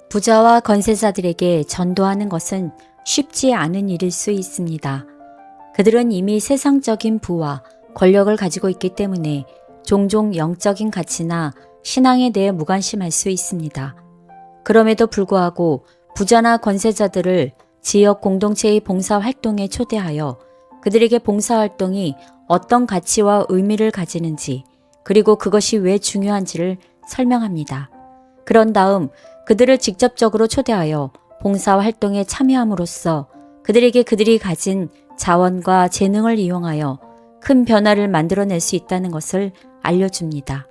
부자와 권세자들에게 전도하는 것은 쉽지 않은 일일 수 있습니다. 그들은 이미 세상적인 부와 권력을 가지고 있기 때문에 종종 영적인 가치나 신앙에 대해 무관심할 수 있습니다. 그럼에도 불구하고 부자나 권세자들을 지역 공동체의 봉사활동에 초대하여 그들에게 봉사활동이 어떤 가치와 의미를 가지는지 그리고 그것이 왜 중요한지를 설명합니다. 그런 다음 그들을 직접적으로 초대하여 봉사활동에 참여함으로써 그들에게 그들이 가진 자원과 재능을 이용하여 큰 변화를 만들어낼 수 있다는 것을 알려줍니다.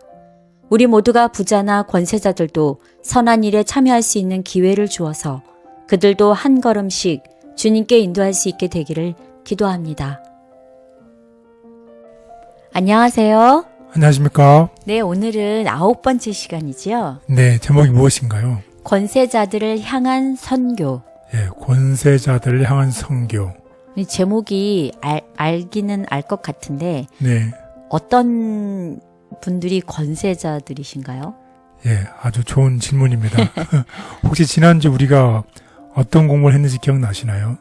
우리 모두가 부자나 권세자들도 선한 일에 참여할 수 있는 기회를 주어서 그들도 한 걸음씩 주님께 인도할 수 있게 되기를 기도합니다. 안녕하세요. 안녕하십니까? 네, 오늘은 9번째 시간이죠. 네, 제목이 무엇인가요? 권세자들을 향한 선교. 예, 권세자들을 향한 선교. 이 제목이 알기는 알 것 같은데 네, 어떤 분들이 권세자들이신가요? 예, 아주 좋은 질문입니다. 혹시 지난주 우리가 어떤 공부를 했는지 기억나시나요?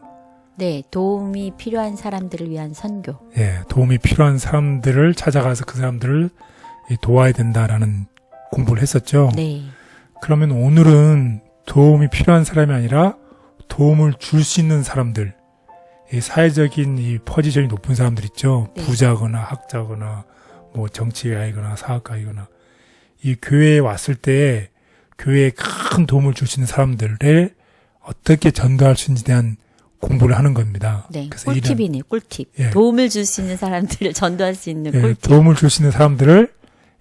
네, 도움이 필요한 사람들을 위한 선교. 예, 도움이 필요한 사람들을 찾아가서 그 사람들을 도와야 된다라는 공부를 했었죠. 네, 그러면 오늘은 도움이 필요한 사람이 아니라 도움을 줄 수 있는 사람들, 이 사회적인 이 포지션이 높은 사람들 있죠. 네. 부자거나 학자거나 뭐 정치가이거나 사학가이거나 이 교회에 왔을 때 교회에 큰 도움을 줄 수 있는 사람들에 어떻게 전도할 수 있는지에 대한 공부를 하는 겁니다. 네. 그래서 꿀팁이네, 꿀팁. 예. 도움을 줄 수 있는 사람들을 전도할 수 있는 예, 꿀팁. 도움을 줄 수 있는 사람들을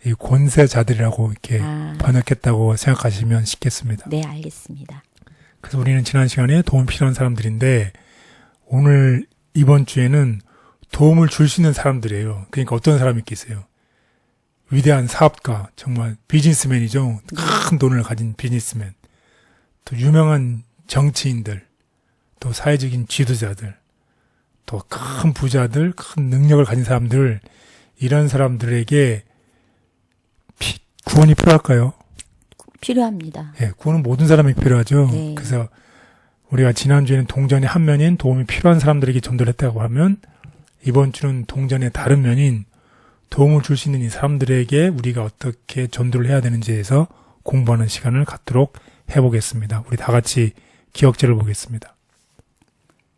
이 권세자들이라고 이렇게 아. 번역했다고 생각하시면 쉽겠습니다. 네, 알겠습니다. 그래서 우리는 지난 시간에 도움이 필요한 사람들인데 오늘 이번 주에는 도움을 줄 수 있는 사람들이에요. 그러니까 어떤 사람이 있겠어요? 위대한 사업가, 정말 비즈니스맨이죠. 큰 돈을 가진 비즈니스맨. 또 유명한 정치인들, 또 사회적인 지도자들, 또 큰 부자들, 큰 능력을 가진 사람들, 이런 사람들에게 구원이 필요할까요? 필요합니다. 예, 구원은 모든 사람이 필요하죠. 네. 그래서 우리가 지난주에는 동전의 한 면인 도움이 필요한 사람들에게 전도를 했다고 하면 이번 주는 동전의 다른 면인 도움을 줄 수 있는 이 사람들에게 우리가 어떻게 전도를 해야 되는지에 대해서 공부하는 시간을 갖도록 해보겠습니다. 우리 다 같이 기억제를 보겠습니다.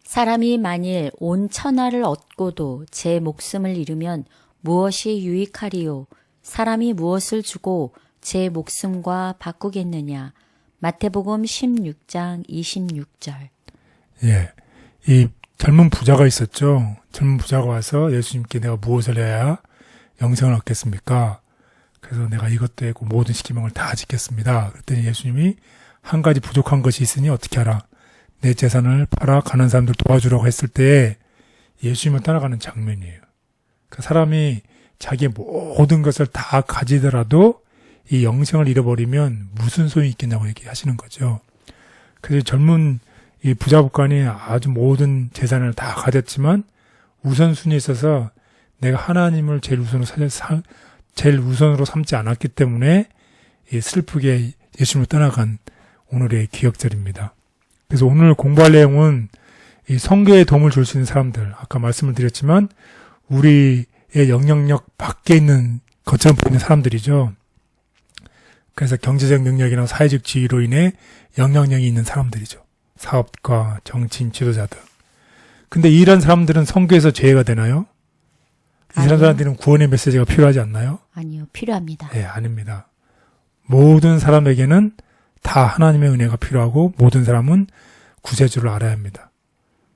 사람이 만일 온 천하를 얻고도 제 목숨을 잃으면 무엇이 유익하리요? 사람이 무엇을 주고 제 목숨과 바꾸겠느냐? 마태복음 16장 26절. 예, 이 젊은 부자가 있었죠. 젊은 부자가 와서 예수님께 내가 무엇을 해야 영생을 얻겠습니까? 그래서 내가 이것도 했고 모든 십계명을 다 지켰습니다. 그랬더니 예수님이 한 가지 부족한 것이 있으니 어떻게 하라? 내 재산을 팔아 가난한 사람들 도와주라고 했을 때 예수님을 따라가는 장면이에요. 그 사람이 자기의 모든 것을 다 가지더라도 이 영생을 잃어버리면 무슨 소용이 있겠냐고 얘기하시는 거죠. 그래서 젊은 이 부자 북관이 아주 모든 재산을 다 가졌지만 우선순위에 있어서 내가 하나님을 제일 우선으로 삼지 않았기 때문에 이 슬프게 예수님을 떠나간 오늘의 기억절입니다. 그래서 오늘 공부할 내용은 이 선교에 도움을 줄 수 있는 사람들, 아까 말씀을 드렸지만 우리의 영향력 밖에 있는 것처럼 보이는 사람들이죠. 그래서 경제적 능력이나 사회적 지위로 인해 영향력이 있는 사람들이죠. 사업가, 정치인, 지도자들. 근데 이런 사람들은 선교에서 제외가 되나요? 이 사람들한테는 구원의 메시지가 필요하지 않나요? 아니요, 필요합니다. 네, 아닙니다. 모든 사람에게는 다 하나님의 은혜가 필요하고 모든 사람은 구세주를 알아야 합니다.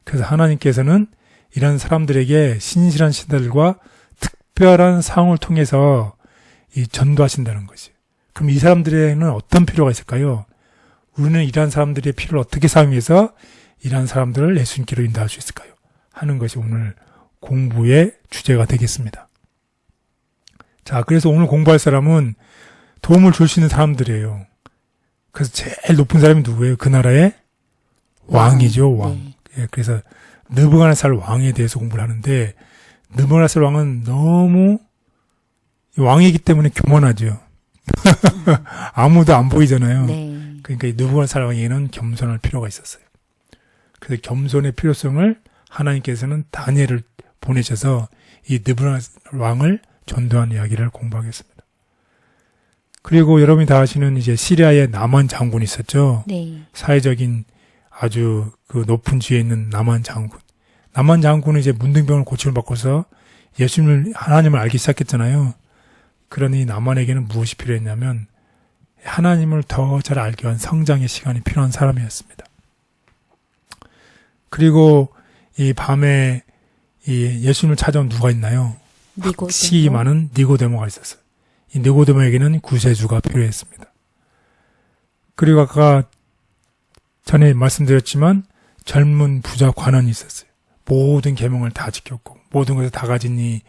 그래서 하나님께서는 이런 사람들에게 신실한 신들과 특별한 상황을 통해서 이 전도하신다는 거지. 그럼 이 사람들에게는 어떤 필요가 있을까요? 우리는 이러한 사람들의 필요를 어떻게 사용해서 이러한 사람들을 예수님께로 인도할 수 있을까요? 하는 것이 오늘 공부의 주제가 되겠습니다. 자, 그래서 오늘 공부할 사람은 도움을 줄 수 있는 사람들이에요. 그래서 제일 높은 사람이 누구예요? 그 나라의 왕이죠, 왕. 네. 예, 그래서 느부갓네살 왕에 대해서 공부를 하는데 느부갓네살 왕은 너무 왕이기 때문에 교만하죠. 아무도 안 보이잖아요. 네. 그러니까 이 느부갓네살 왕에게는 겸손할 필요가 있었어요. 그래서 겸손의 필요성을 하나님께서는 다니엘을 보내셔서 이 느부갓네살 왕을 전도한 이야기를 공부하겠습니다. 그리고 여러분이 다 아시는 이제 시리아의 나만 장군이 있었죠. 네. 사회적인 아주 그 높은 지위에 있는 나만 장군. 나만 장군은 이제 문둥병을 고침을 받고서 예수님을, 하나님을 알기 시작했잖아요. 그러니 나만에게는 무엇이 필요했냐면 하나님을 더 잘 알기 위한 성장의 시간이 필요한 사람이었습니다. 그리고 이 밤에 이 예수님을 찾아온 누가 있나요? 학식이 많은 니고데모가 있었어요. 이 니고데모에게는 구세주가 필요했습니다. 그리고 아까 전에 말씀드렸지만 젊은 부자 관원이 있었어요. 모든 계명을 다 지켰고 모든 것을 다 가진 이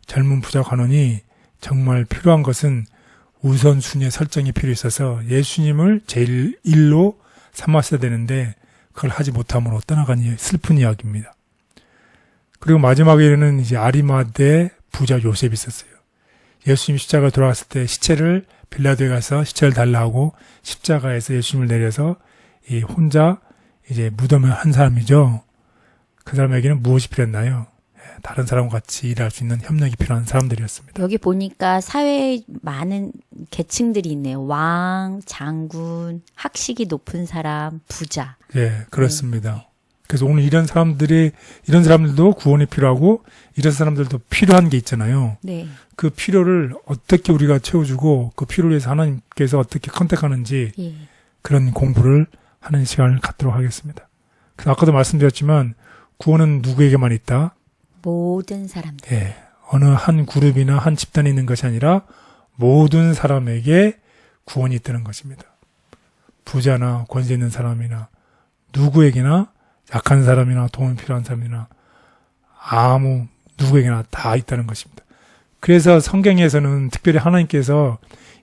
젊은 부자 관원이 정말 필요한 것은 우선순위의 설정이 필요 있어서 예수님을 제일 일로 삼았어야 되는데 그걸 하지 못함으로 떠나간 슬픈 이야기입니다. 그리고 마지막에는 이제 아리마대 부자 요셉이 있었어요. 예수님 십자가 돌아갔을 때 시체를 빌라도에 가서 시체를 달라 하고 십자가에서 예수님을 내려서 이 혼자 이제 무덤을 한 사람이죠. 그 사람에게는 무엇이 필요했나요? 다른 사람과 같이 일할 수 있는 협력이 필요한 사람들이었습니다. 여기 보니까 사회에 많은 계층들이 있네요. 왕, 장군, 학식이 높은 사람, 부자. 예, 그렇습니다. 그래서 오늘 이런 사람들도 구원이 필요하고 이런 사람들도 필요한 게 있잖아요. 네. 그 필요를 어떻게 우리가 채워주고 그 필요를 위해서 하나님께서 어떻게 컨택하는지 예. 그런 공부를 하는 시간을 갖도록 하겠습니다. 그래서 아까도 말씀드렸지만 구원은 누구에게만 있다? 모든 사람들. 예, 어느 한 그룹이나 한 집단에 있는 것이 아니라 모든 사람에게 구원이 있다는 것입니다. 부자나 권세 있는 사람이나 누구에게나 약한 사람이나 도움이 필요한 사람이나 아무 누구에게나 다 있다는 것입니다. 그래서 성경에서는 특별히 하나님께서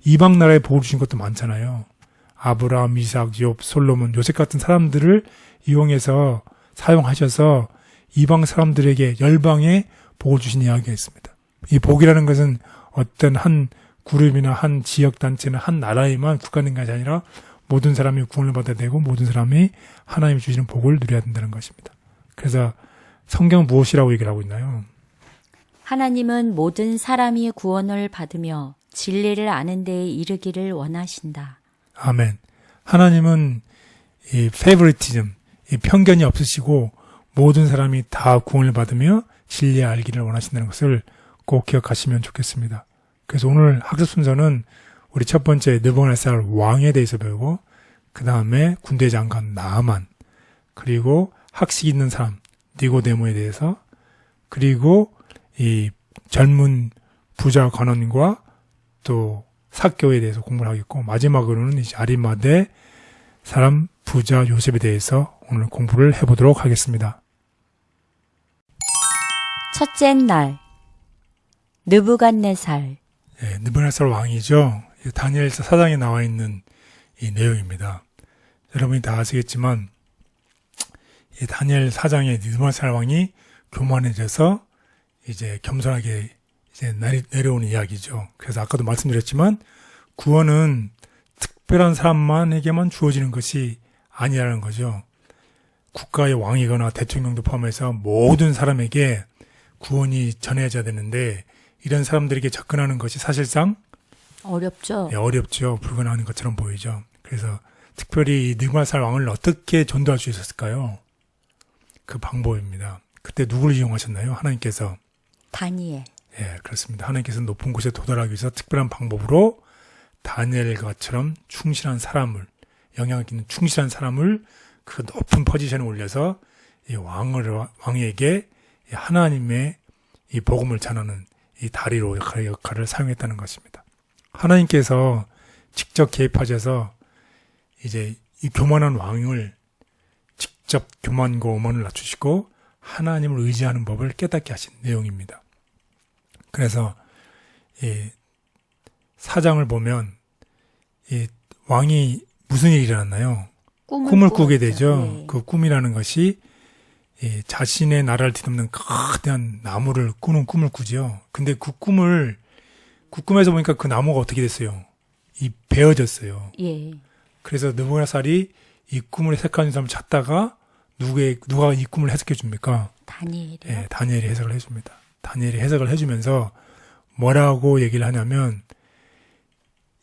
이방 나라에 복을 주신 것도 많잖아요. 아브라함, 이삭, 욥, 솔로몬, 요셉 같은 사람들을 이용해서 사용하셔서 이방 사람들에게 열방에 복을 주신 이야기가 있습니다. 이 복이라는 것은 어떤 한 그룹이나 한 지역 단체나 한 나라에만 국한된 것이 아니라 모든 사람이 구원을 받아야 되고 모든 사람이 하나님이 주시는 복을 누려야 된다는 것입니다. 그래서 성경은 무엇이라고 얘기를 하고 있나요? 하나님은 모든 사람이 구원을 받으며 진리를 아는 데에 이르기를 원하신다. 아멘. 하나님은 이 페이보리티즘, 이 편견이 없으시고 모든 사람이 다 구원을 받으며 진리에 알기를 원하신다는 것을 꼭 기억하시면 좋겠습니다. 그래서 오늘 학습 순서는 우리 첫 번째 느부갓네살 왕에 대해서 배우고 그 다음에 군대 장관 나만, 그리고 학식 있는 사람 니고데모에 대해서, 그리고 이 젊은 부자 관원과 또 삭개오에 대해서 공부를 하겠고 마지막으로는 이제 아리마대 사람 부자 요셉에 대해서 오늘 공부를 해보도록 하겠습니다. 첫째 날 느부갓네살. 예, 느부갓네살 왕이죠. 다니엘서 4장에 나와 있는 이 내용입니다. 여러분이 다 아시겠지만 이 다니엘 4장에 느부갓네살 왕이 교만해져서 이제 겸손하게 이제 내려오는 이야기죠. 그래서 아까도 말씀드렸지만 구원은 특별한 사람만에게만 주어지는 것이 아니라는 거죠. 국가의 왕이거나 대통령도 포함해서 모든 사람에게 구원이 전해져야 되는데 이런 사람들에게 접근하는 것이 사실상 어렵죠. 네, 어렵죠. 불가능한 것처럼 보이죠. 그래서 특별히 이 느부갓네살 왕을 어떻게 전도할 수 있었을까요? 그 방법입니다. 그때 누구를 이용하셨나요? 하나님께서. 다니엘. 예, 그렇습니다. 하나님께서 높은 곳에 도달하기 위해서 특별한 방법으로 다니엘과처럼 충실한 사람을, 영향 있는 충실한 사람을 그 높은 포지션에 올려서 이 왕에게 하나님의 이 복음을 전하는 이 다리로 역할을 사용했다는 것입니다. 하나님께서 직접 개입하셔서 이제 이 교만한 왕을 직접 교만과 오만을 낮추시고 하나님을 의지하는 법을 깨닫게 하신 내용입니다. 그래서 이 사장을 보면 이 왕이 무슨 일이 일어났나요? 꿈을 꾸게 되죠. 네. 그 꿈이라는 것이 이 자신의 나라를 뒤덮는 거대한 나무를 꾸는 꿈을 꾸죠. 근데 그 꿈에서 보니까 그 나무가 어떻게 됐어요? 이 베어졌어요. 예. 그래서 느부갓네살이 이 꿈을 해석하는 사람을 찾다가 누가 이 꿈을 해석해 줍니까? 다니엘이요. 예, 다니엘이 해석을 해줍니다. 다니엘이 해석을 해주면서 뭐라고 얘기를 하냐면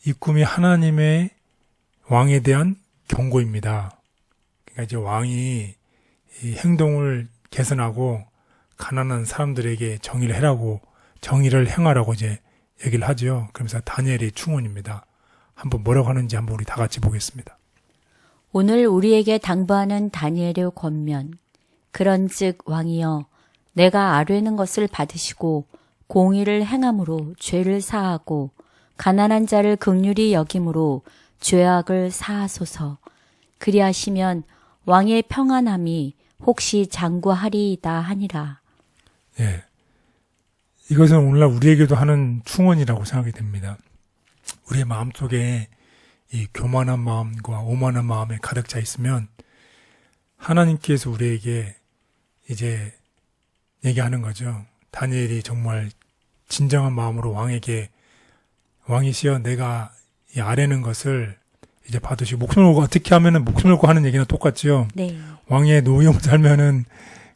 이 꿈이 하나님의 왕에 대한 경고입니다. 그러니까 이제 왕이 이 행동을 개선하고 가난한 사람들에게 정의를 행하라고 이제 얘기를 하죠. 그러면서 다니엘의 충언입니다. 한번 뭐라고 하는지 한번 우리 다 같이 보겠습니다. 오늘 우리에게 당부하는 다니엘의 권면. 그런즉 왕이여 내가 아뢰는 것을 받으시고 공의를 행함으로 죄를 사하고 가난한 자를 긍휼히 여김으로 죄악을 사하소서. 그리하시면 왕의 평안함이 혹시 장구하리이다 하니라. 예. 이것은 오늘날 우리에게도 하는 충언이라고 생각이 됩니다. 우리의 마음속에 이 교만한 마음과 오만한 마음에 가득 차 있으면 하나님께서 우리에게 이제 얘기하는 거죠. 다니엘이 정말 진정한 마음으로 왕이시여 내가 이 아뢰는 것을 이제 받으시고 목숨을 걸고 어떻게 하면은 목숨을 걸고 하는 얘기는 똑같죠. 네. 왕의 노예로 살면은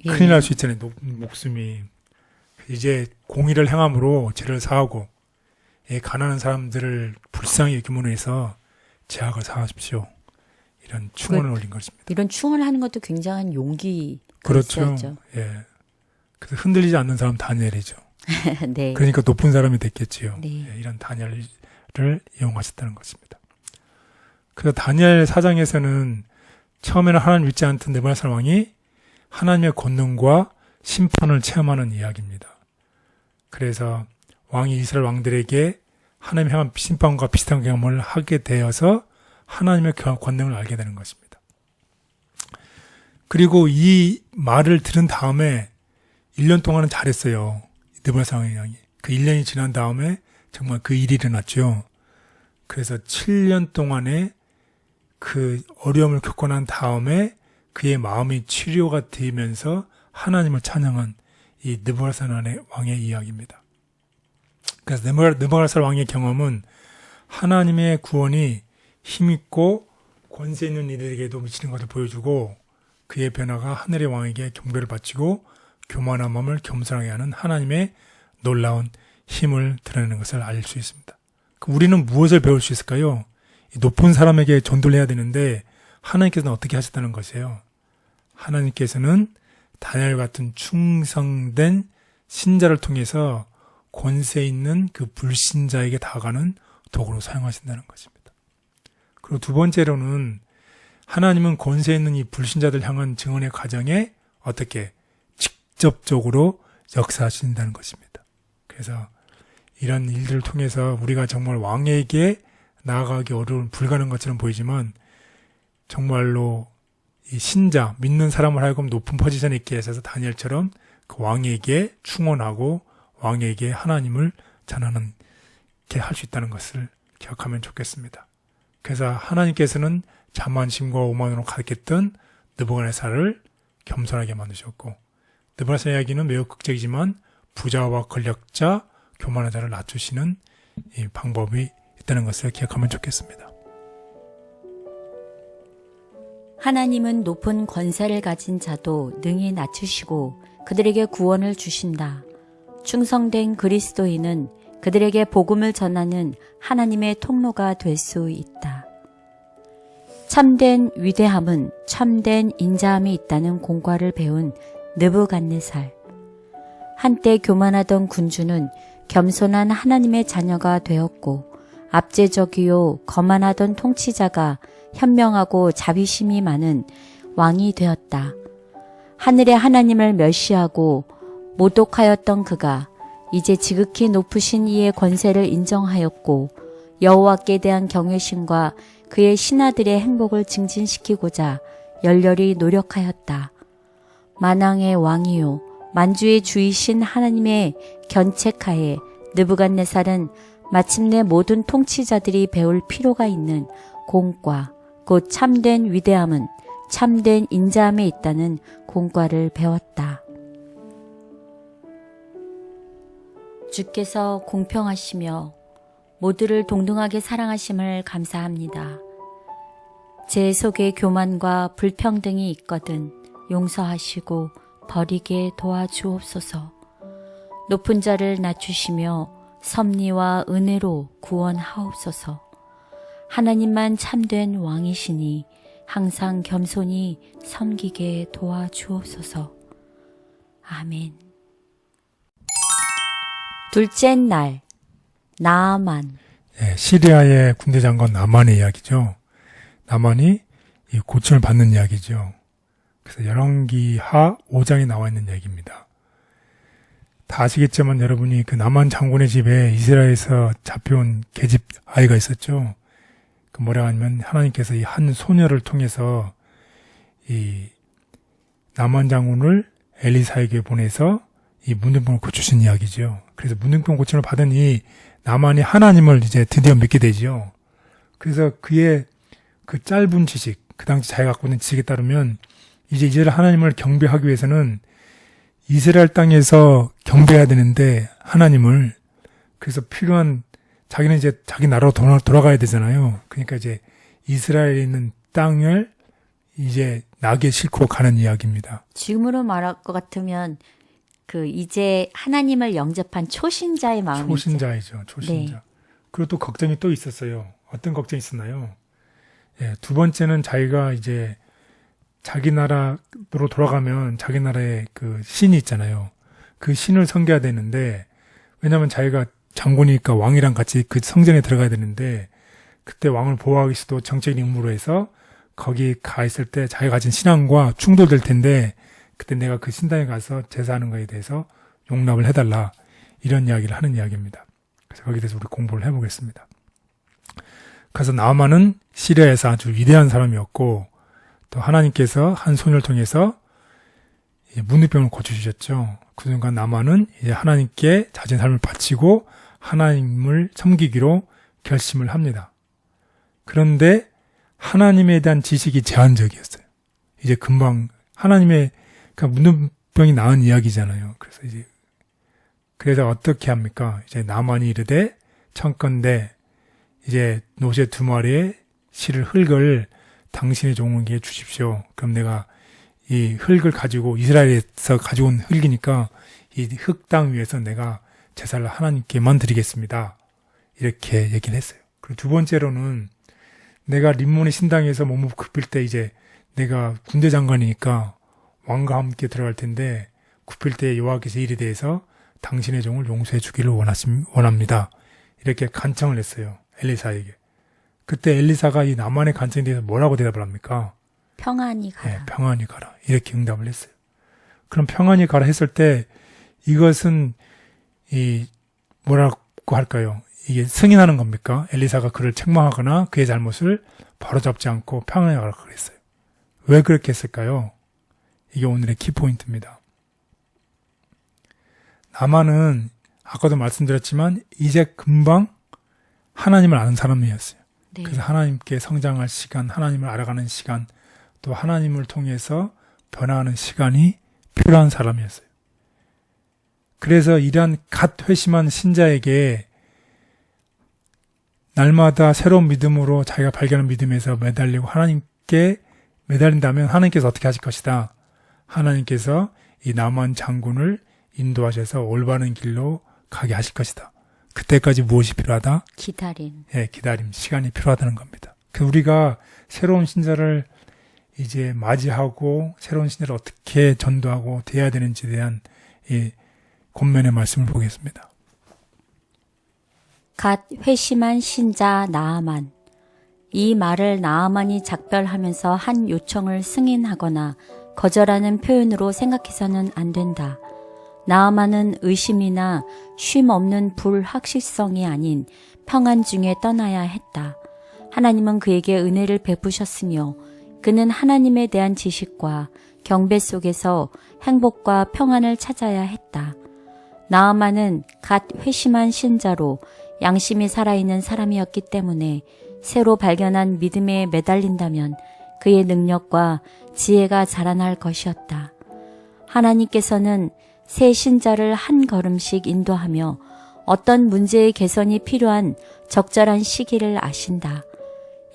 예. 큰일 날 수 있잖아요. 목숨이. 이제 공의를 행함으로 죄를 사하고 가난한 사람들을 불쌍히 여김으로 해서 제약을 사하십시오. 이런 충언을 올린 것입니다. 이런 충언을 하는 것도 굉장한 용기가 그렇죠. 있어야죠. 예. 그래서 흔들리지 않는 사람 다니엘이죠. 네. 그러니까 높은 사람이 됐겠지요. 네. 예, 이런 다니엘을 이용하셨다는 것입니다. 그래서 다니엘 4장에서는 처음에는 하나님 믿지 않던 느부갓네살 왕이 하나님의 권능과 심판을 체험하는 이야기입니다. 그래서 왕이 이스라엘 왕들에게 하나님의 향한 심판과 비슷한 경험을 하게 되어서 하나님의 권능을 알게 되는 것입니다. 그리고 이 말을 들은 다음에 1년 동안은 잘했어요. 느부갓네살 왕이. 그 1년이 지난 다음에 정말 그 일이 일어났죠. 그래서 7년 동안의 그 어려움을 겪고 난 다음에 그의 마음이 치료가 되면서 하나님을 찬양한 이 느부갓네살 왕의 이야기입니다. 그래서 느부갓네살 왕의 경험은 하나님의 구원이 힘있고 권세 있는 이들에게도 미치는 것을 보여주고 그의 변화가 하늘의 왕에게 경배를 바치고 교만한 마음을 겸손하게 하는 하나님의 놀라운 힘을 드러내는 것을 알 수 있습니다. 우리는 무엇을 배울 수 있을까요? 높은 사람에게 전도를 해야 되는데 하나님께서는 어떻게 하셨다는 것이에요. 하나님께서는 다니엘 같은 충성된 신자를 통해서 권세 있는 그 불신자에게 다가가는 도구로 사용하신다는 것입니다. 그리고 두 번째로는 하나님은 권세 있는 이 불신자들 향한 증언의 과정에 어떻게 직접적으로 역사하신다는 것입니다. 그래서 이런 일들을 통해서 우리가 정말 왕에게 나아가기 어려운 불가능한 것처럼 보이지만 정말로 이 신자, 믿는 사람을 하여금 높은 포지션에 있게 해서 다니엘처럼 그 왕에게 충원하고 왕에게 하나님을 전하는 게 할 수 있다는 것을 기억하면 좋겠습니다. 그래서 하나님께서는 자만심과 오만으로 가득했던 느부갓네살을 겸손하게 만드셨고 느부갓네살 이야기는 매우 극적이지만 부자와 권력자, 교만한 자를 낮추시는 이 방법이 있다는 것을 기억하면 좋겠습니다. 하나님은 높은 권세를 가진 자도 능히 낮추시고 그들에게 구원을 주신다. 충성된 그리스도인은 그들에게 복음을 전하는 하나님의 통로가 될 수 있다. 참된 위대함은 참된 인자함이 있다는 공과를 배운 느부갓네살. 한때 교만하던 군주는 겸손한 하나님의 자녀가 되었고 압제적이요 거만하던 통치자가 현명하고 자비심이 많은 왕이 되었다. 하늘의 하나님을 멸시하고 모독하였던 그가 이제 지극히 높으신 이의 권세를 인정하였고 여호와께 대한 경외심과 그의 신하들의 행복을 증진시키고자 열렬히 노력하였다. 만왕의 왕이요 만주의 주이신 하나님의 견책하에 느부갓네살은 마침내 모든 통치자들이 배울 필요가 있는 공과 곧 참된 위대함은 참된 인자함에 있다는 공과를 배웠다. 주께서 공평하시며 모두를 동등하게 사랑하심을 감사합니다. 제 속에 교만과 불평등이 있거든 용서하시고 버리게 도와주옵소서. 높은 자를 낮추시며 섭리와 은혜로 구원하옵소서. 하나님만 참된 왕이시니 항상 겸손히 섬기게 도와주옵소서. 아멘. 둘째 날, 나아만. 시리아의 군대 장관 나만의 이야기죠. 나만이 이 고침을 받는 이야기죠. 그래서 열왕기하 5장에 나와 있는 이야기입니다. 다 아시겠지만 여러분이 그 나만 장군의 집에 이스라엘에서 잡혀온 계집 아이가 있었죠. 그 뭐라 하냐면 하나님께서 이 한 소녀를 통해서 이 나만 장군을 엘리사에게 보내서 이 문둥병을 고치신 이야기죠. 그래서 문둥병 고침을 받은 이 나만이 하나님을 이제 드디어 믿게 되죠. 그래서 그의 그 짧은 지식, 그 당시 자기가 갖고 있는 지식에 따르면 이제 하나님을 경배하기 위해서는 이스라엘 땅에서 경배해야 되는데 하나님을, 그래서 필요한, 자기는 이제 자기 나라로 돌아가야 되잖아요. 그러니까 이제 이스라엘에 있는 땅을 이제 낙에 싣고 가는 이야기입니다. 지금으로 말할 것 같으면 이제 하나님을 영접한 초신자의 마음이죠. 초신자이죠. 초신자. 네. 그리고 또 걱정이 또 있었어요. 어떤 걱정이 있었나요? 두 번째는 자기가 이제 자기 나라로 돌아가면 자기 나라에 그 신이 있잖아요. 그 신을 섬겨야 되는데, 왜냐면 자기가 장군이니까 왕이랑 같이 그 성전에 들어가야 되는데, 그때 왕을 보호하기 위해서도 정책인 임무로 해서 거기 가 있을 때 자기가 가진 신앙과 충돌될 텐데, 그때 내가 그 신당에 가서 제사하는 거에 대해서 용납을 해달라, 이런 이야기를 하는 이야기입니다. 그래서 거기에 대해서 우리 공부를 해보겠습니다. 그래서 나아만은 시리아에서 아주 위대한 사람이었고, 또 하나님께서 한 소녀를 통해서 문둥병을 고쳐주셨죠. 그 순간 나아만은 이제 하나님께 자신의 삶을 바치고 하나님을 섬기기로 결심을 합니다. 그런데 하나님에 대한 지식이 제한적이었어요. 이제 금방 하나님의, 그러니까 문둥병이 나은 이야기잖아요. 그래서 어떻게 합니까? 이제 나만이 이르되 청컨대 이제 노새 2마리의 실을 흙을 당신의 종에게 주십시오. 그럼 내가 이 흙을 가지고, 이스라엘에서 가져온 흙이니까 이 흙 땅 위에서 내가 제사를 하나님께만 드리겠습니다. 이렇게 얘기를 했어요. 그리고 두 번째로는 내가 림몬의 신당에서 몸을 굽힐 때 이제 내가 군대 장관이니까 왕과 함께 들어갈 텐데, 굽힐 때 여호와께서 이에 대해서 당신의 종을 용서해 주기를 원합니다. 이렇게 간청을 했어요. 엘리사에게. 그때 엘리사가 이 나만의 간청에 대해서 뭐라고 대답을 합니까? 평안히 가라. 네, 평안히 가라. 이렇게 응답을 했어요. 그럼 평안히 가라 했을 때 이것은 뭐라고 할까요? 이게 승인하는 겁니까? 엘리사가 그를 책망하거나 그의 잘못을 바로잡지 않고 평안히 가라 그랬어요. 왜 그렇게 했을까요? 이게 오늘의 키포인트입니다. 나만은 아까도 말씀드렸지만 이제 금방 하나님을 아는 사람이었어요. 네. 그래서 하나님께 성장할 시간, 하나님을 알아가는 시간, 또 하나님을 통해서 변화하는 시간이 필요한 사람이었어요. 그래서 이러한 갓 회심한 신자에게 날마다 새로운 믿음으로 자기가 발견한 믿음에서 매달리고 하나님께 매달린다면 하나님께서 어떻게 하실 것이다. 하나님께서 이 나만 장군을 인도하셔서 올바른 길로 가게 하실 것이다. 그때까지 무엇이 필요하다? 기다림. 기다림, 시간이 필요하다는 겁니다. 우리가 새로운 신자를 이제 맞이하고 새로운 신자를 어떻게 전도하고 대해야 되는지에 대한 이 권면의 말씀을 보겠습니다. 갓 회심한 신자 나아만. 이 말을 나아만이 작별하면서 한 요청을 승인하거나 거절하는 표현으로 생각해서는 안 된다. 나아만은 의심이나 쉼 없는 불확실성이 아닌 평안 중에 떠나야 했다. 하나님은 그에게 은혜를 베푸셨으며 그는 하나님에 대한 지식과 경배 속에서 행복과 평안을 찾아야 했다. 나아만은 갓 회심한 신자로 양심이 살아있는 사람이었기 때문에 새로 발견한 믿음에 매달린다면 그의 능력과 지혜가 자라날 것이었다. 하나님께서는 새 신자를 한 걸음씩 인도하며 어떤 문제의 개선이 필요한 적절한 시기를 아신다.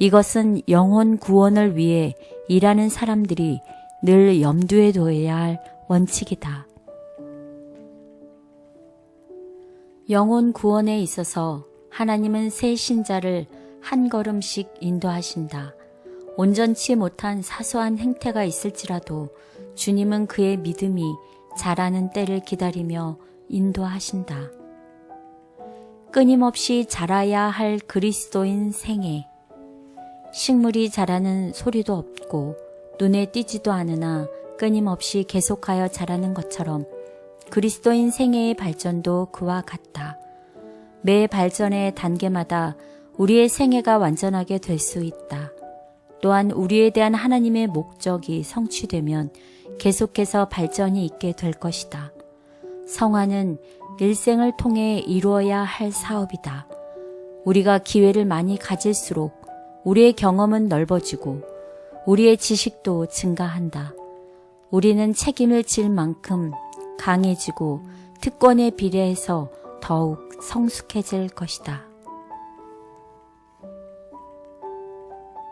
이것은 영혼 구원을 위해 일하는 사람들이 늘 염두에 둬야 할 원칙이다. 영혼 구원에 있어서 하나님은 새 신자를 한 걸음씩 인도하신다. 온전치 못한 사소한 행태가 있을지라도 주님은 그의 믿음이 자라는 때를 기다리며 인도하신다. 끊임없이 자라야 할 그리스도인 생애. 식물이 자라는 소리도 없고 눈에 띄지도 않으나 끊임없이 계속하여 자라는 것처럼 그리스도인 생애의 발전도 그와 같다. 매 발전의 단계마다 우리의 생애가 완전하게 될 수 있다. 또한 우리에 대한 하나님의 목적이 성취되면 계속해서 발전이 있게 될 것이다. 성화는 일생을 통해 이루어야 할 사업이다. 우리가 기회를 많이 가질수록 우리의 경험은 넓어지고 우리의 지식도 증가한다. 우리는 책임을 질 만큼 강해지고 특권에 비례해서 더욱 성숙해질 것이다.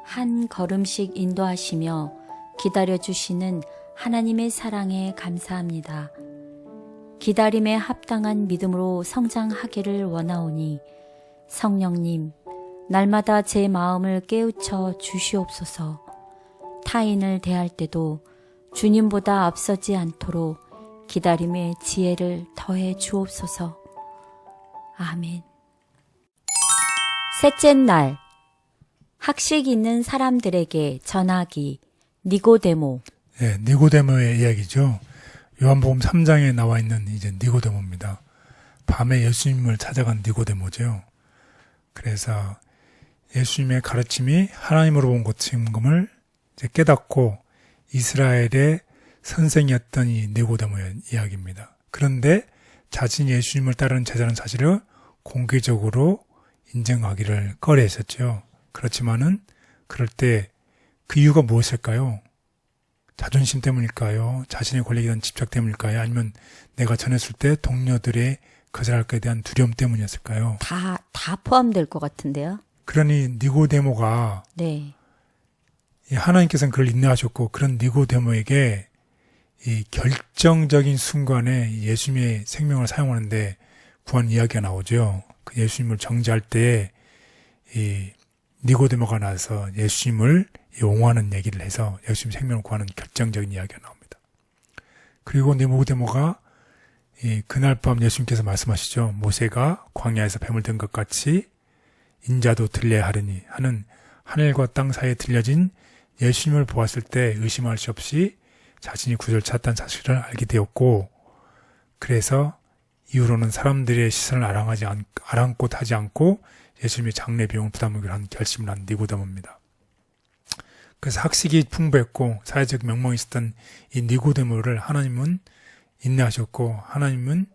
한 걸음씩 인도하시며 기다려주시는 하나님의 사랑에 감사합니다. 기다림에 합당한 믿음으로 성장하기를 원하오니 성령님, 날마다 제 마음을 깨우쳐 주시옵소서. 타인을 대할 때도 주님보다 앞서지 않도록 기다림의 지혜를 더해 주옵소서. 아멘. 셋째 날, 학식 있는 사람들에게 전하기. 니고데모. 예, 니고데모의 이야기죠. 요한복음 3장에 나와 있는 이제 니고데모입니다. 밤에 예수님을 찾아간 니고데모죠. 그래서 예수님의 가르침이 하나님으로 온 것임을 이제 깨닫고 이스라엘의 선생이었던 이 니고데모의 이야기입니다. 그런데 자신이 예수님을 따르는 제자는 사실을 공개적으로 인정하기를 꺼려했었죠. 그렇지만은 그럴 때 그 이유가 무엇일까요? 자존심 때문일까요? 자신의 권력에 대한 집착 때문일까요? 아니면 내가 전했을 때 동료들의 거절할 것에 대한 두려움 때문이었을까요? 다 포함될 것 같은데요? 그러니 니고데모가 네. 하나님께서는 그를 인내하셨고 그런 니고데모에게 이 결정적인 순간에 예수님의 생명을 사용하는데 구한 이야기가 나오죠. 그 예수님을 정죄할 때에 이 니고데모가 나와서 예수님을 옹호하는 얘기를 해서 예수님 생명을 구하는 결정적인 이야기가 나옵니다. 그리고 니고데모가 그날 밤 예수님께서 말씀하시죠. 모세가 광야에서 뱀을 든 것 같이 인자도 들려야 하리니 하는 하늘과 땅 사이에 들려진 예수님을 보았을 때 의심할 수 없이 자신이 구절을 찾았다는 사실을 알게 되었고, 그래서 이후로는 사람들의 시선을 아랑곳하지 않고 예수님의 장례 비용을 부담하기로 한 결심을 한 니고데모입니다. 그래서 학식이 풍부했고 사회적 명망이 있었던 이 니고데모를 하나님은 인내하셨고 하나님은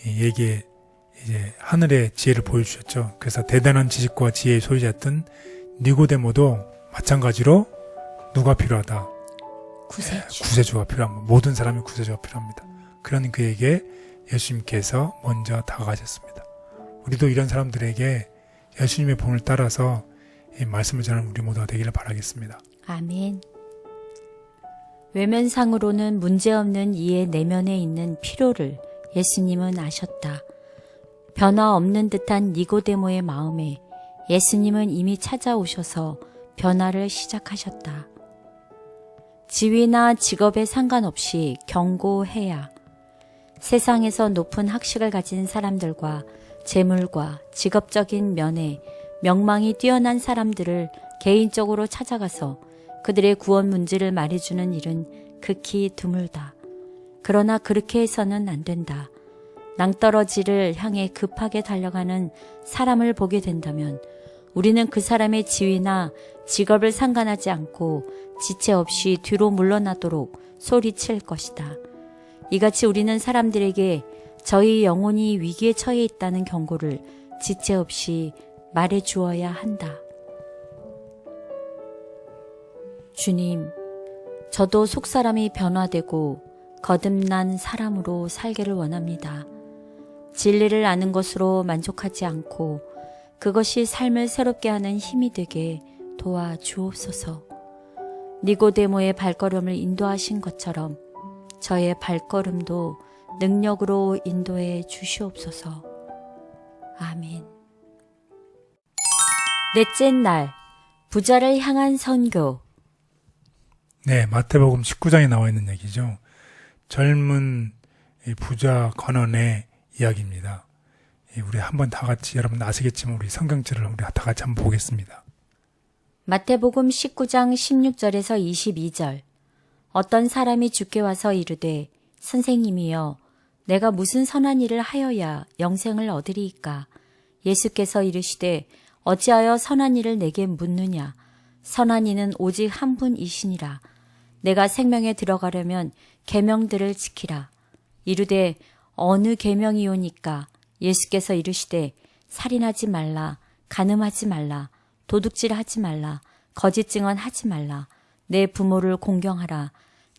얘기에 이제 하늘의 지혜를 보여주셨죠. 그래서 대단한 지식과 지혜의 소유자였던 니고데모도 마찬가지로 누가 필요하다? 구세주가 필요합니다. 모든 사람이 구세주가 필요합니다. 그런 그에게 예수님께서 먼저 다가가셨습니다. 우리도 이런 사람들에게 예수님의 본을 따라서 이 말씀을 전하는 우리 모두가 되기를 바라겠습니다. 아멘. 외면상으로는 문제없는 이의 내면에 있는 필요를 예수님은 아셨다. 변화 없는 듯한 니고데모의 마음에 예수님은 이미 찾아오셔서 변화를 시작하셨다. 지위나 직업에 상관없이 경고해야 세상에서 높은 학식을 가진 사람들과 재물과 직업적인 면에 명망이 뛰어난 사람들을 개인적으로 찾아가서 그들의 구원 문제를 말해주는 일은 극히 드물다. 그러나 그렇게 해서는 안 된다. 낭떠러지를 향해 급하게 달려가는 사람을 보게 된다면 우리는 그 사람의 지위나 직업을 상관하지 않고 지체 없이 뒤로 물러나도록 소리칠 것이다. 이같이 우리는 사람들에게 저희 영혼이 위기에 처해 있다는 경고를 지체 없이 말해 주어야 한다. 주님, 저도 속사람이 변화되고 거듭난 사람으로 살기를 원합니다. 진리를 아는 것으로 만족하지 않고 그것이 삶을 새롭게 하는 힘이 되게 도와주옵소서. 니고데모의 발걸음을 인도하신 것처럼 저의 발걸음도 능력으로 인도해 주시옵소서. 아멘. 넷째 날, 부자를 향한 선교. 네, 마태복음 19장에 나와 있는 얘기죠. 젊은 이 부자 관원의 이야기입니다. 우리 한번 다 같이, 여러분 아시겠지만 우리 성경책을 우리 다 같이 한번 보겠습니다. 마태복음 19장 16절에서 22절. 어떤 사람이 주께 와서 이르되 선생님이여 내가 무슨 선한 일을 하여야 영생을 얻으리이까? 예수께서 이르시되 어찌하여 선한 일을 내게 묻느냐? 선한 이는 오직 한 분이시니라. 내가 생명에 들어가려면 계명들을 지키라. 이르되 어느 계명이오니까? 예수께서 이르시되 살인하지 말라, 간음하지 말라, 도둑질하지 말라, 거짓 증언하지 말라, 내 부모를 공경하라,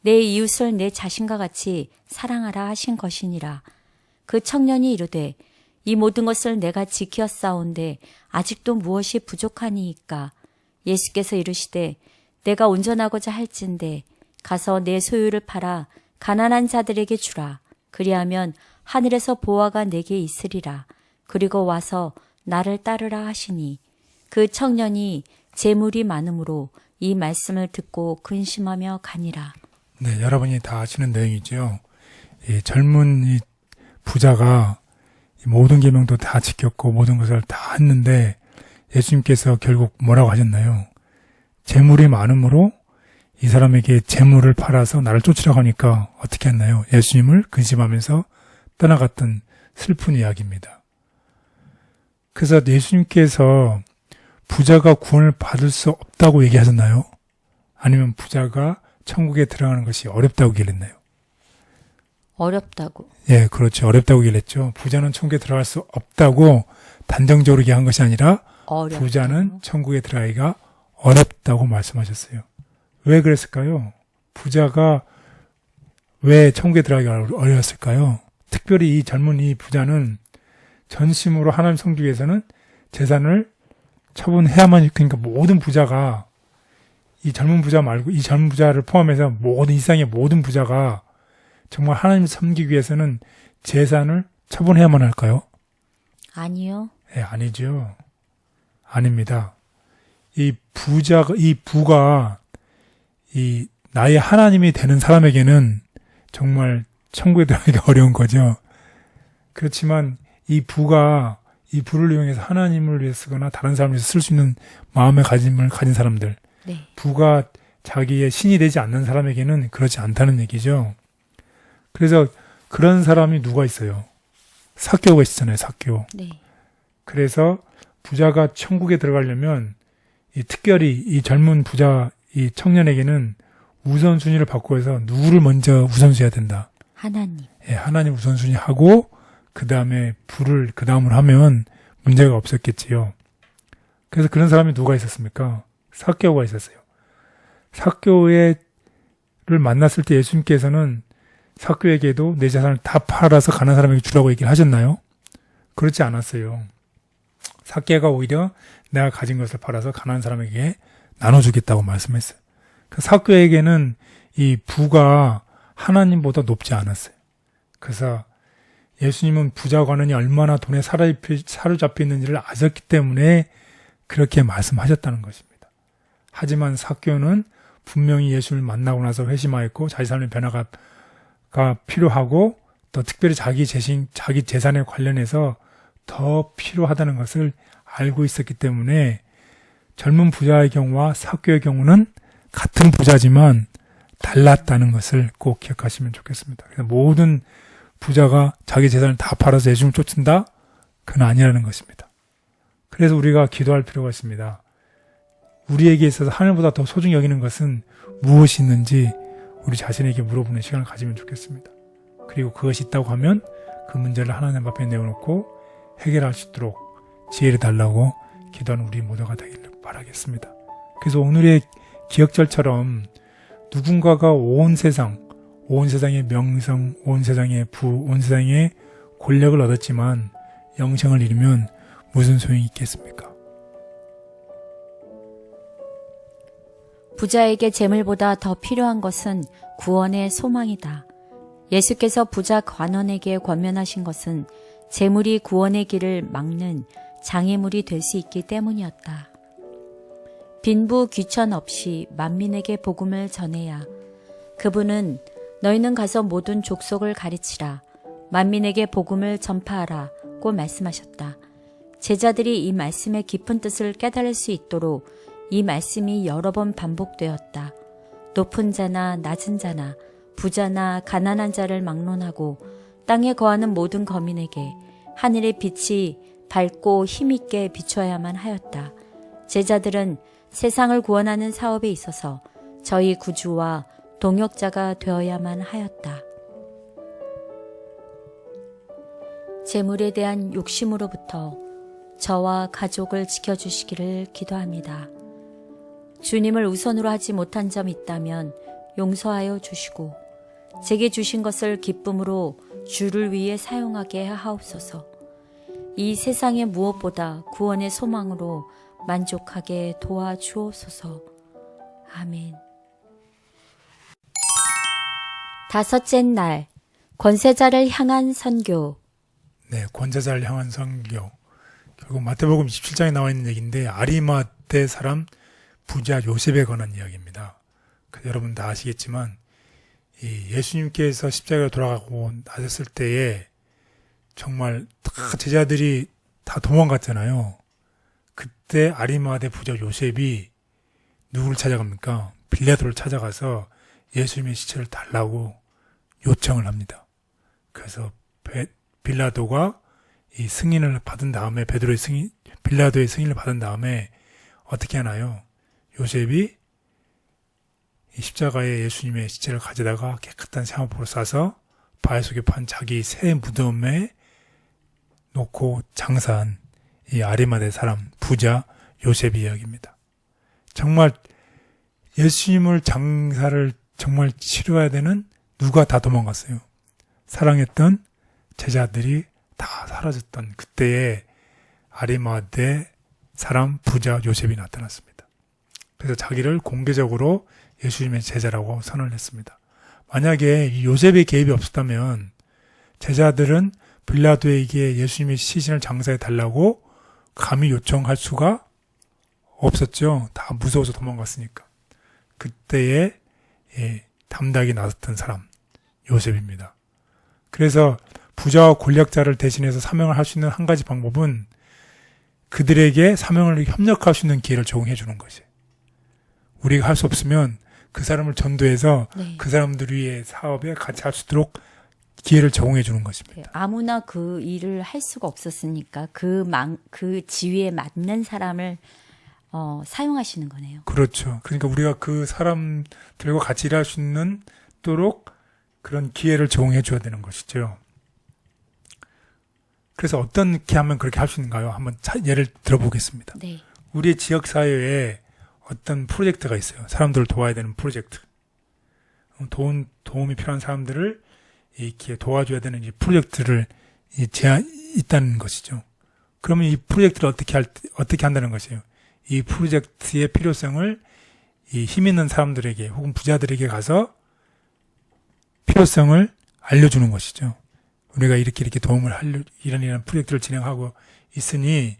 내 이웃을 내 자신과 같이 사랑하라 하신 것이니라. 그 청년이 이르되 이 모든 것을 내가 지켰사온데 아직도 무엇이 부족하니이까? 예수께서 이르시되 내가 온전하고자 할진대 가서 내 소유를 팔아 가난한 자들에게 주라. 그리하면 하늘에서 보화가 내게 있으리라. 그리고 와서 나를 따르라 하시니 그 청년이 재물이 많음으로 이 말씀을 듣고 근심하며 가니라. 네, 여러분이 다 아시는 내용이죠. 이 젊은 이 부자가 모든 계명도 다 지켰고 모든 것을 다 했는데 예수님께서 결국 뭐라고 하셨나요? 재물이 많음으로 이 사람에게 재물을 팔아서 나를 쫓으라고 하니까 어떻게 했나요? 예수님을 근심하면서 떠나갔던 슬픈 이야기입니다. 그래서 예수님께서 부자가 구원을 받을 수 없다고 얘기하셨나요? 아니면 부자가 천국에 들어가는 것이 어렵다고 얘기했나요? 어렵다고. 예, 그렇죠. 어렵다고 얘기했죠. 부자는 천국에 들어갈 수 없다고 단정적으로 얘기한 것이 아니라 어렵다고. 부자는 천국에 들어가기가 어렵다고 말씀하셨어요. 왜 그랬을까요? 부자가 왜 천국에 들어가기가 어려웠을까요? 특별히 이 젊은 이 부자는 전심으로 하나님 섬기기 위해서는 재산을 처분해야만, 그러니까 모든 부자가, 이 젊은 부자 말고 이 젊은 부자를 포함해서 모든 이상의 모든 부자가 정말 하나님을 섬기기 위해서는 재산을 처분해야만 할까요? 아니요. 예, 아니죠. 아닙니다. 이 부가 이 나의 하나님이 되는 사람에게는 정말 천국에 들어가기가 어려운 거죠. 그렇지만 이 부가 이 부를 이용해서 하나님을 위해서 쓰거나 다른 사람을 위해서 쓸 수 있는 마음의 가짐을 가진 사람들, 네. 부가 자기의 신이 되지 않는 사람에게는 그렇지 않다는 얘기죠. 그래서 그런 사람이 누가 있어요? 삭개오가 있잖아요, 삭개오. 네. 그래서 부자가 천국에 들어가려면 특별히 이 젊은 부자, 이 청년에게는 우선순위를 바꾸어서 누구를 먼저 우선순위해야 된다. 하나님. 예, 하나님 우선순위 하고 그 다음에 부를 그 다음으로 하면 문제가 없었겠지요. 그래서 그런 사람이 누가 있었습니까? 삭개오가 있었어요. 삭개오를 만났을 때 예수님께서는 삭개오에게도 내 자산을 다 팔아서 가난한 사람에게 주라고 얘기를 하셨나요? 그렇지 않았어요. 삭개오가 오히려 내가 가진 것을 팔아서 가난한 사람에게 나눠주겠다고 말씀했어요. 삭개오에게는 이 부가 하나님보다 높지 않았어요. 그래서 예수님은 부자 관원이 얼마나 돈에 사로잡혀 있는지를 아셨기 때문에 그렇게 말씀하셨다는 것입니다. 하지만 삭개오는 분명히 예수를 만나고 나서 회심하였고 자기 삶의 변화가 필요하고 또 특별히 자기 재산에 관련해서 더 필요하다는 것을 알고 있었기 때문에 젊은 부자의 경우와 삭개오의 경우는 같은 부자지만 달랐다는 것을 꼭 기억하시면 좋겠습니다. 그래서 모든 부자가 자기 재산을 다 팔아서 예수님을 쫓는다? 그건 아니라는 것입니다. 그래서 우리가 기도할 필요가 있습니다. 우리에게 있어서 하늘보다 더 소중히 여기는 것은 무엇이 있는지 우리 자신에게 물어보는 시간을 가지면 좋겠습니다. 그리고 그것이 있다고 하면 그 문제를 하나님 앞에 내어놓고 해결할 수 있도록 지혜를 달라고 기도하는 우리 모두가 되기를 바라겠습니다. 그래서 오늘의 기억절처럼 누군가가 온 세상의 명성, 온 세상의 부, 온 세상의 권력을 얻었지만 영생을 잃으면 무슨 소용이 있겠습니까? 부자에게 재물보다 더 필요한 것은 구원의 소망이다. 예수께서 부자 관원에게 권면하신 것은 재물이 구원의 길을 막는 장애물이 될 수 있기 때문이었다. 빈부 귀천 없이 만민에게 복음을 전해야. 그분은 너희는 가서 모든 족속을 가르치라. 만민에게 복음을 전파하라고 말씀하셨다. 제자들이 이 말씀의 깊은 뜻을 깨달을 수 있도록 이 말씀이 여러 번 반복되었다. 높은 자나 낮은 자나 부자나 가난한 자를 막론하고 땅에 거하는 모든 거민에게 하늘의 빛이 밝고 힘있게 비춰야만 하였다. 제자들은 세상을 구원하는 사업에 있어서 저희 구주와 동역자가 되어야만 하였다. 재물에 대한 욕심으로부터 저와 가족을 지켜주시기를 기도합니다. 주님을 우선으로 하지 못한 점 있다면 용서하여 주시고 제게 주신 것을 기쁨으로 주를 위해 사용하게 하옵소서. 이 세상의 무엇보다 구원의 소망으로 만족하게 도와주옵소서. 아멘. 다섯째 날, 권세자를 향한 선교. 네, 권세자를 향한 선교. 결국 마태복음 27장에 나와 있는 얘기인데 아리마대 사람 부자 요셉에 관한 이야기입니다. 여러분 다 아시겠지만 이 예수님께서 십자가에 돌아가고 나셨을 때에 정말 다 제자들이 다 도망갔잖아요. 그때 아리마대 부자 요셉이 누구를 찾아갑니까? 빌라도를 찾아가서 예수님의 시체를 달라고 요청을 합니다. 그래서 빌라도가 이 승인을 받은 다음에 빌라도의 승인을 받은 다음에 어떻게 하나요? 요셉이 이 십자가에 예수님의 시체를 가져다가 깨끗한 세마포로 싸서 바위 속에 판 자기 새 무덤에 놓고 장사한 이 아리마대 사람 부자 요셉의 이야기입니다. 정말 예수님을 장사를 정말 치러야 되는 누가 다 도망갔어요. 사랑했던 제자들이 다 사라졌던 그때에 아리마대 사람 부자 요셉이 나타났습니다. 그래서 자기를 공개적으로 예수님의 제자라고 선언을 했습니다. 만약에 이 요셉의 개입이 없었다면 제자들은 빌라도에게 예수님의 시신을 장사해 달라고 감히 요청할 수가 없었죠. 다 무서워서 도망갔으니까. 그때에 담당이 나섰던 사람 요셉입니다. 그래서 부자와 권력자를 대신해서 사명을 할 수 있는 한 가지 방법은 그들에게 사명을 협력할 수 있는 기회를 제공해 주는 것이에요. 우리가 할 수 없으면 그 사람을 전도해서 그 사람들 위해 사업에 같이 할 수 있도록 기회를 제공해 주는 것입니다. 아무나 그 일을 할 수가 없었으니까 그 지위에 맞는 사람을 사용하시는 거네요. 그렇죠. 그러니까 우리가 그 사람들과 같이 일할 수 있는 도록 그런 기회를 제공해 줘야 되는 것이죠. 그래서 어떻게 하면 그렇게 할 수 있는가요? 한번 예를 들어보겠습니다. 네. 우리 지역사회에 어떤 프로젝트가 있어요. 사람들을 도와야 되는 프로젝트. 도움이 필요한 사람들을 이렇게 도와줘야 되는 이 프로젝트를 있다는 것이죠. 그러면 이 프로젝트를 어떻게 한다는 것이에요. 이 프로젝트의 필요성을 이 힘 있는 사람들에게 혹은 부자들에게 가서 필요성을 알려주는 것이죠. 우리가 이렇게 도움을 하려 이런 프로젝트를 진행하고 있으니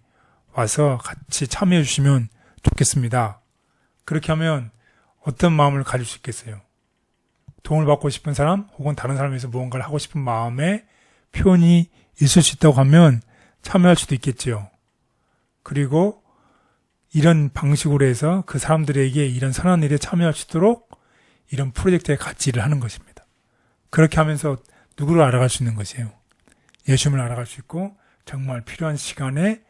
와서 같이 참여해 주시면 좋겠습니다. 그렇게 하면 어떤 마음을 가질 수 있겠어요? 도움을 받고 싶은 사람 혹은 다른 사람에 서 무언가를 하고 싶은 마음의 표현이 있을 수 있다고 하면 참여할 수도 있겠지요. 그리고 이런 방식으로 해서 그 사람들에게 이런 선한 일에 참여할 수 있도록 이런 프로젝트에 같이 일을 하는 것입니다. 그렇게 하면서 누구를 알아갈 수 있는 것이에요. 예수님을 알아갈 수 있고 정말 필요한 시간에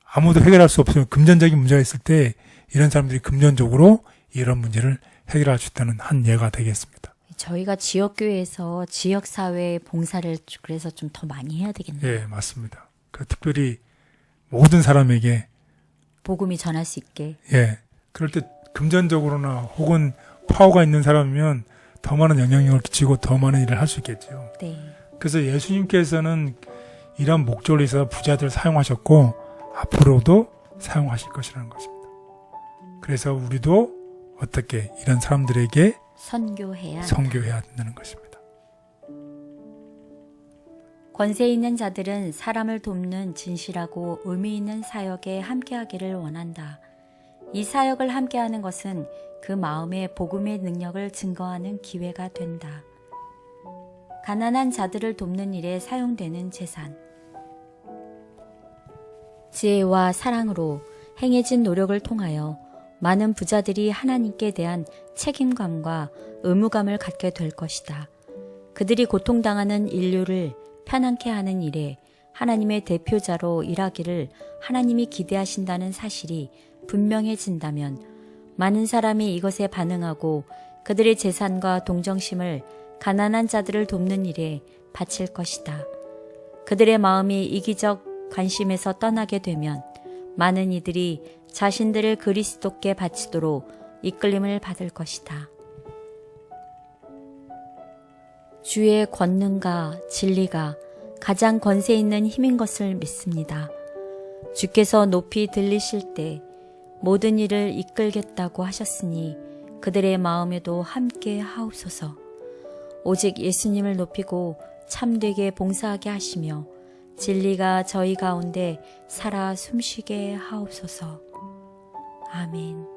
아무도 해결할 수 없으면 금전적인 문제가 있을 때 이런 사람들이 금전적으로 이런 문제를 해결할 수 있다는 한 예가 되겠습니다. 저희가 지역교회에서 지역사회 봉사를 그래서 좀 더 많이 해야 되겠네요. 예, 맞습니다. 특별히 모든 사람에게 복음이 전할 수 있게. 예, 그럴 때 금전적으로나 혹은 파워가 있는 사람이면 더 많은 영향력을 끼치고 더 많은 일을 할 수 있겠죠. 네. 그래서 예수님께서는 이런 목적으로 해서 부자들을 사용하셨고 앞으로도 사용하실 것이라는 것입니다. 그래서 우리도 어떻게 이런 사람들에게 선교해야 한다. 선교해야 된다는 것입니다. 권세 있는 자들은 사람을 돕는 진실하고 의미 있는 사역에 함께하기를 원한다. 이 사역을 함께하는 것은 그 마음의 복음의 능력을 증거하는 기회가 된다. 가난한 자들을 돕는 일에 사용되는 재산. 지혜와 사랑으로 행해진 노력을 통하여 많은 부자들이 하나님께 대한 책임감과 의무감을 갖게 될 것이다. 그들이 고통당하는 인류를 편안케 하는 일에 하나님의 대표자로 일하기를 하나님이 기대하신다는 사실이 분명해진다면 많은 사람이 이것에 반응하고 그들의 재산과 동정심을 가난한 자들을 돕는 일에 바칠 것이다. 그들의 마음이 이기적 관심에서 떠나게 되면 많은 이들이 자신들을 그리스도께 바치도록 이끌림을 받을 것이다. 주의 권능과 진리가 가장 권세 있는 힘인 것을 믿습니다. 주께서 높이 들리실 때 모든 일을 이끌겠다고 하셨으니 그들의 마음에도 함께 하옵소서. 오직 예수님을 높이고 참되게 봉사하게 하시며 진리가 저희 가운데 살아 숨쉬게 하옵소서. 아멘.